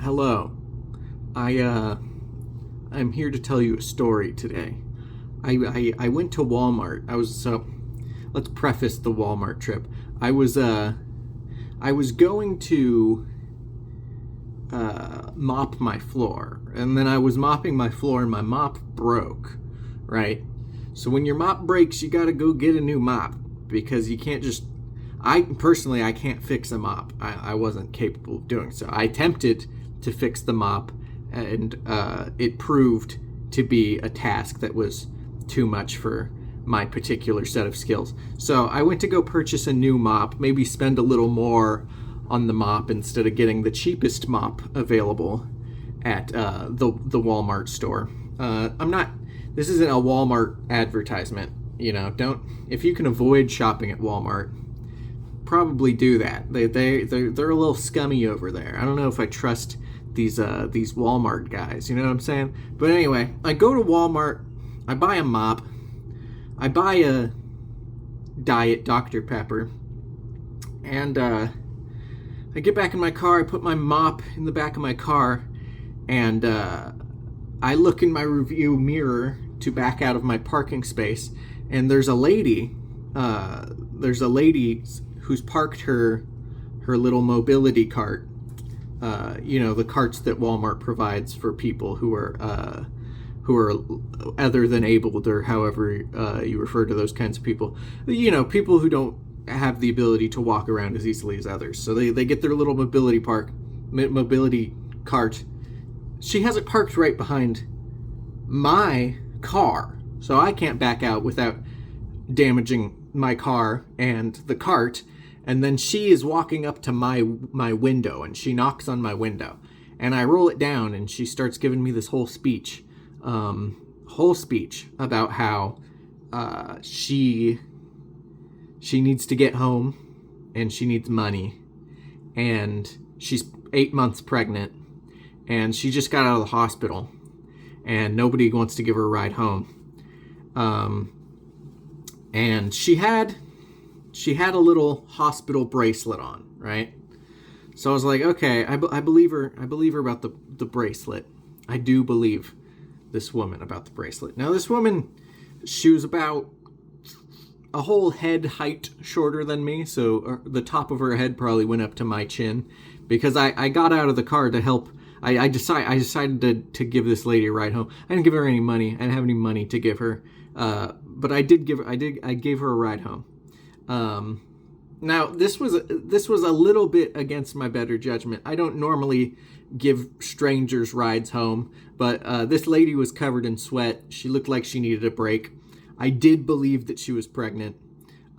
Hello. I'm here to tell you a story today. I went to Walmart. Let's preface the Walmart trip. I was going to mop my floor, and then I was mopping my floor and my mop broke, right? So when your mop breaks, you got to go get a new mop because you can't just I can't fix a mop. I wasn't capable of doing so. I attempted to fix the mop, and it proved to be a task that was too much for my particular set of skills. So I went to go purchase a new mop, maybe spend a little more on the mop instead of getting the cheapest mop available at the Walmart store. This isn't a Walmart advertisement. If you can avoid shopping at Walmart, probably do that. They're a little scummy over there. I don't know if I trust these Walmart guys. You know what I'm saying? But anyway, I go to Walmart. I buy a mop. I buy a Diet Dr. Pepper, and I get back in my car. I put my mop in the back of my car, and I look in my review mirror to back out of my parking space, and there's a lady. Who's parked her little mobility cart. The carts that Walmart provides for people who are other than abled, or however you refer to those kinds of people. People who don't have the ability to walk around as easily as others. So they get their little mobility cart. She has it parked right behind my car, so I can't back out without damaging my car and the cart. And then she is walking up to my window, and she knocks on my window, and I roll it down, and she starts giving me this whole speech about how she needs to get home, and she needs money, and she's 8 months pregnant, and she just got out of the hospital, and nobody wants to give her a ride home. And she had a little hospital bracelet on, right? So I was like, okay, I believe her. I believe her about the bracelet. I do believe this woman about the bracelet. Now, this woman, she was about a whole head height shorter than me, so the top of her head probably went up to my chin, because I got out of the car to help. I decided to give this lady a ride home. I didn't give her any money. I didn't have any money to give her, but I gave her a ride home. Now this was a little bit against my better judgment. I don't normally give strangers rides home, but this lady was covered in sweat. She looked like she needed a break. I did believe that she was pregnant.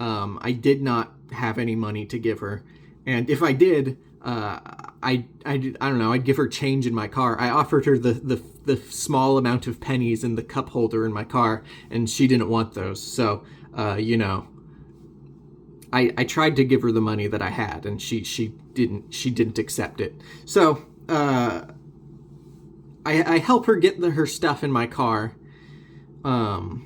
I did not have any money to give her, and if I did, I don't know. I'd give her change in my car. I offered her the small amount of pennies in the cup holder in my car, and she didn't want those. So I tried to give her the money that I had, and she didn't accept it. So I help her get her stuff in my car, and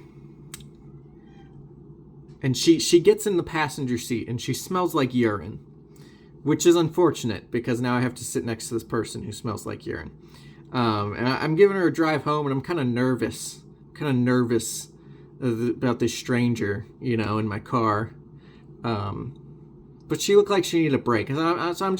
she gets in the passenger seat, and she smells like urine, which is unfortunate because now I have to sit next to this person who smells like urine. And I'm giving her a drive home, and I'm kind of nervous about this stranger, in my car. But she looked like she needed a break. So I'm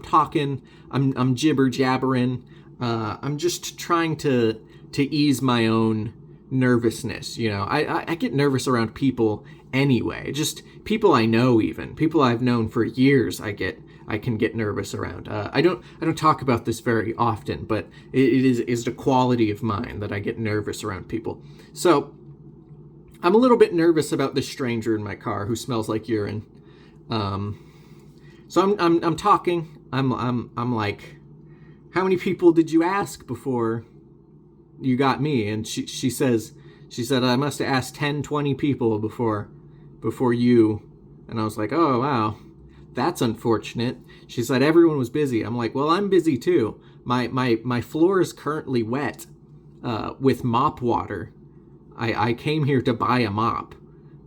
talking, I'm jibber jabbering. I'm just trying to ease my own nervousness. I get nervous around people anyway. Just people I know, even people I've known for years. I can get nervous around. I don't talk about this very often, but it is a quality of mine that I get nervous around people. So I'm a little bit nervous about this stranger in my car who smells like urine. So I'm talking. I'm like, how many people did you ask before you got me? And she said I must have asked 10, 20 people before you. And I was like, oh wow, that's unfortunate. She said everyone was busy. I'm like, well, I'm busy too. My floor is currently wet with mop water. I came here to buy a mop,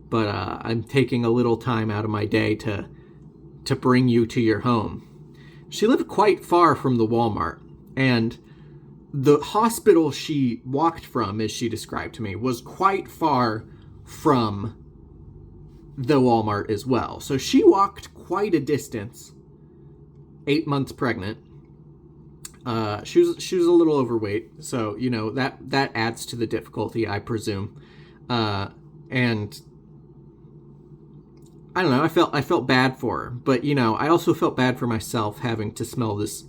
but I'm taking a little time out of my day to bring you to your home. She lived quite far from the Walmart, And the hospital she walked from, as she described to me, was quite far from the Walmart as well. So she walked quite a distance, 8 months pregnant. She was a little overweight, so that adds to the difficulty, I presume. And I don't know. I felt bad for her, but I also felt bad for myself having to smell this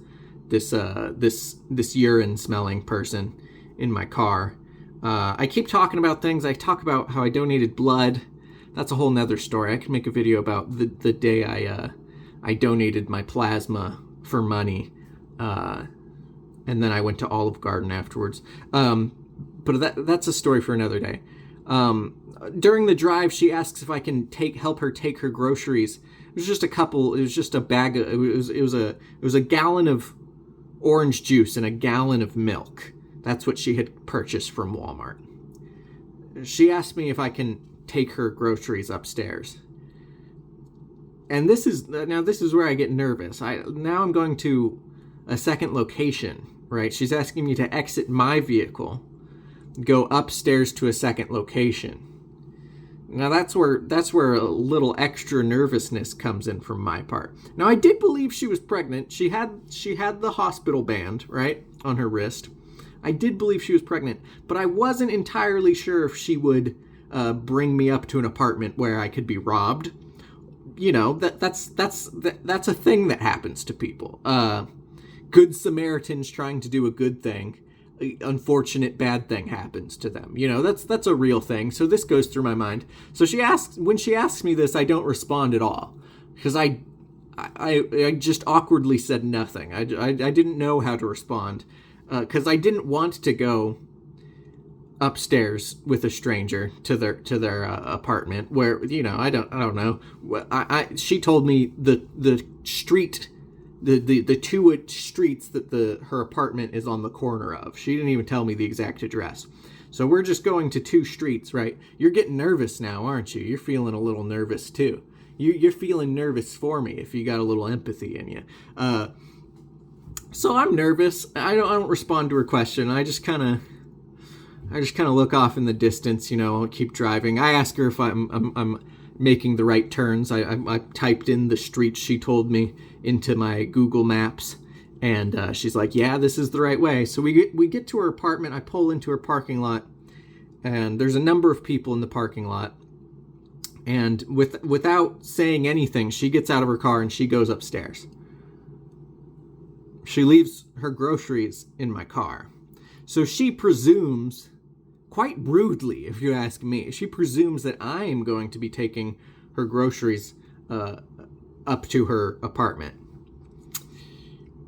urine smelling person in my car. I keep talking about things. I talk about how I donated blood. That's a whole nother story. I could make a video about the day I donated my plasma for money, and then I went to Olive Garden afterwards. But that's a story for another day. During the drive, she asks if I can help her take her groceries. It was just a couple. It was just a bag. It was a gallon of orange juice and a gallon of milk. That's what she had purchased from Walmart. She asked me if I can take her groceries upstairs. And this is where I get nervous. I'm going to a second location, right? She's asking me to exit my vehicle, go upstairs to a second location. Now that's where a little extra nervousness comes in from my part. Now I did believe she was pregnant. She had the hospital band, right, on her wrist. I did believe she was pregnant, but I wasn't entirely sure if she would bring me up to an apartment where I could be robbed. That's a thing that happens to people. Good Samaritans trying to do a good thing. Unfortunate bad thing happens to them. That's a real thing. So this goes through my mind. So when she asks me this, I don't respond at all, because I just awkwardly said nothing. I didn't know how to respond, because I didn't want to go upstairs with a stranger to their apartment where I don't know. She told me the street. The two streets that her apartment is on the corner of. She didn't even tell me the exact address. So we're just going to two streets, right? You're getting nervous now, aren't you? You're feeling a little nervous too. You're feeling nervous for me if you got a little empathy in you. So I'm nervous. I don't respond to her question. I just kind of look off in the distance. I'll keep driving. I ask her if I'm making the right turns. I typed in the street she told me into my Google Maps, and she's like, yeah, this is the right way. So we get to her apartment. I pull into her parking lot, and there's a number of people in the parking lot, and without saying anything, she gets out of her car and she goes upstairs. She leaves her groceries in my car. So she presumes, quite rudely, if you ask me, she presumes that I am going to be taking her groceries up to her apartment.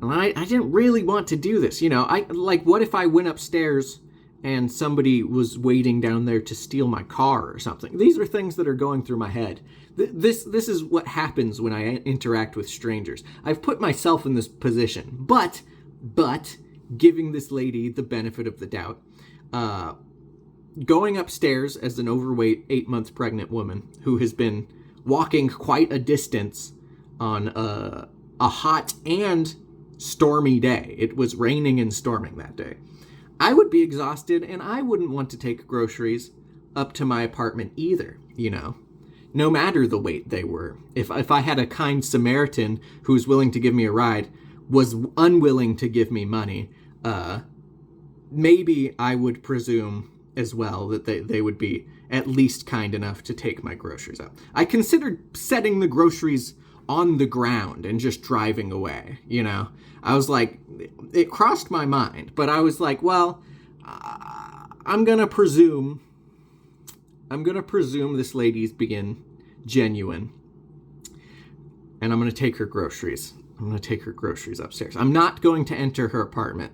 And I didn't really want to do this. What if I went upstairs and somebody was waiting down there to steal my car or something? These are things that are going through my head. This is what happens when I interact with strangers. I've put myself in this position, but giving this lady the benefit of the doubt, going upstairs as an overweight 8 months pregnant woman who has been walking quite a distance on a hot and stormy day. It was raining and storming that day. I would be exhausted, and I wouldn't want to take groceries up to my apartment either, no matter the weight they were. If I had a kind Samaritan who was willing to give me a ride, was unwilling to give me money, maybe I would presume as well that they would be at least kind enough to take my groceries out. I considered setting the groceries on the ground and just driving away, I was like, it crossed my mind, but I was like, well, I'm going to presume this lady's being genuine, and I'm going to take her groceries. I'm going to take her groceries upstairs. I'm not going to enter her apartment,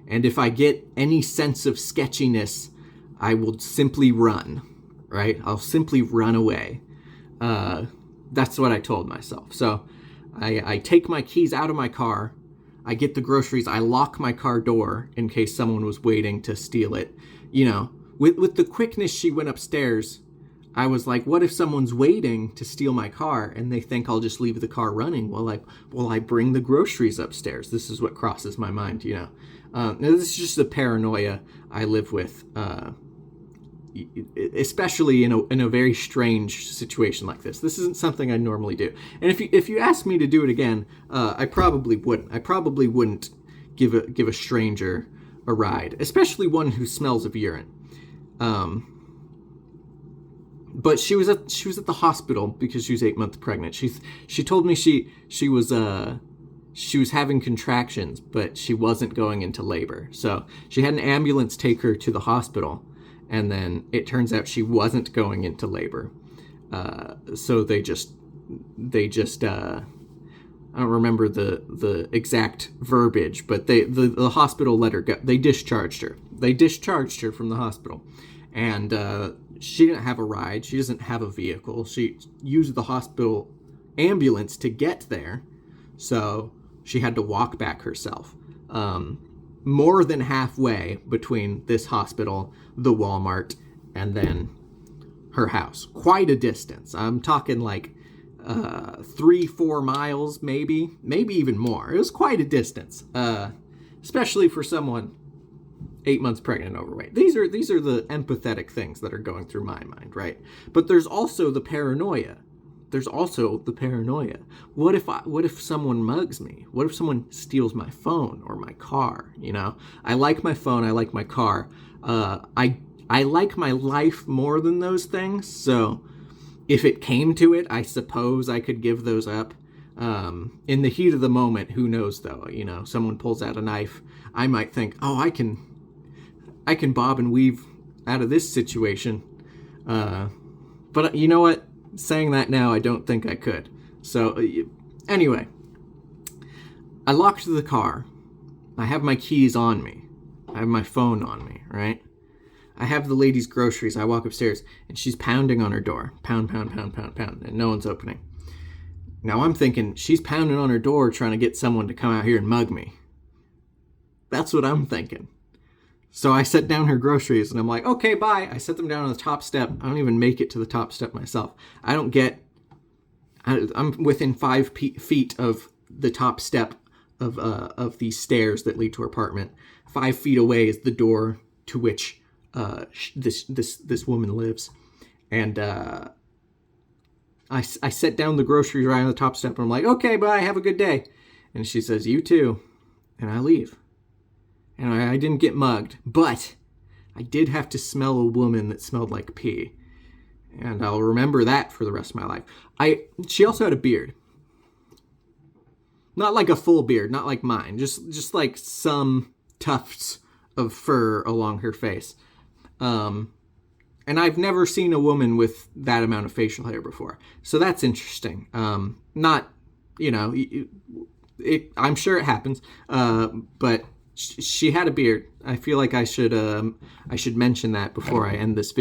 and if I get any sense of sketchiness, I will simply run, right? I'll simply run away. That's what I told myself. So I take my keys out of my car. I get the groceries. I lock my car door in case someone was waiting to steal it. With the quickness she went upstairs, I was like, what if someone's waiting to steal my car and they think I'll just leave the car running while I bring the groceries upstairs? This is what crosses my mind, you know. This is just the paranoia I live with, especially in a very strange situation like this. This isn't something I normally do. And if you asked me to do it again, I probably wouldn't. I probably wouldn't give a stranger a ride, especially one who smells of urine. But she was at the hospital because she was 8 months pregnant. She told me she was having contractions, but she wasn't going into labor. So she had an ambulance take her to the hospital, and then it turns out she wasn't going into labor. So they just I don't remember the exact verbiage, but the hospital let her go. They discharged her. They discharged her from the hospital, and she didn't have a ride. She doesn't have a vehicle. She used the hospital ambulance to get there, so she had to walk back herself. More than halfway between this hospital, the Walmart, and then her house. Quite a distance. I'm talking like 3-4 miles, maybe even more. It was quite a distance, especially for someone 8 months pregnant and overweight. These are the empathetic things that are going through my mind, right? But there's also the paranoia. What if someone mugs me? What if someone steals my phone or my car? You know, I like my phone. I like my car. I like my life more than those things. So if it came to it, I suppose I could give those up. In the heat of the moment, who knows though? You know, someone pulls out a knife. I might think, oh, I can bob and weave out of this situation. But you know what? Saying that now, I don't think I could. So anyway, I locked the car. I have my keys on me. I have my phone on me, right? I have the lady's groceries. I walk upstairs, and she's pounding on her door. Pound, pound, pound, pound, pound, and no one's opening. Now I'm thinking, she's pounding on her door trying to get someone to come out here and mug me. That's what I'm thinking. So I set down her groceries, and I'm like, okay, bye. I set them down on the top step. I don't even make it to the top step myself. I'm within 5 feet of the top step of these stairs that lead to her apartment. 5 feet away is the door to which this woman lives. And I set down the groceries right on the top step, and I'm like, okay, bye, have a good day. And she says, you too. And I leave. And I didn't get mugged, but I did have to smell a woman that smelled like pee. And I'll remember that for the rest of my life. She also had a beard. Not like a full beard, not like mine. Just like some tufts of fur along her face. And I've never seen a woman with that amount of facial hair before. So that's interesting. Not, you know, I'm sure it happens, but she had a beard. I feel like I should mention that before I end this video.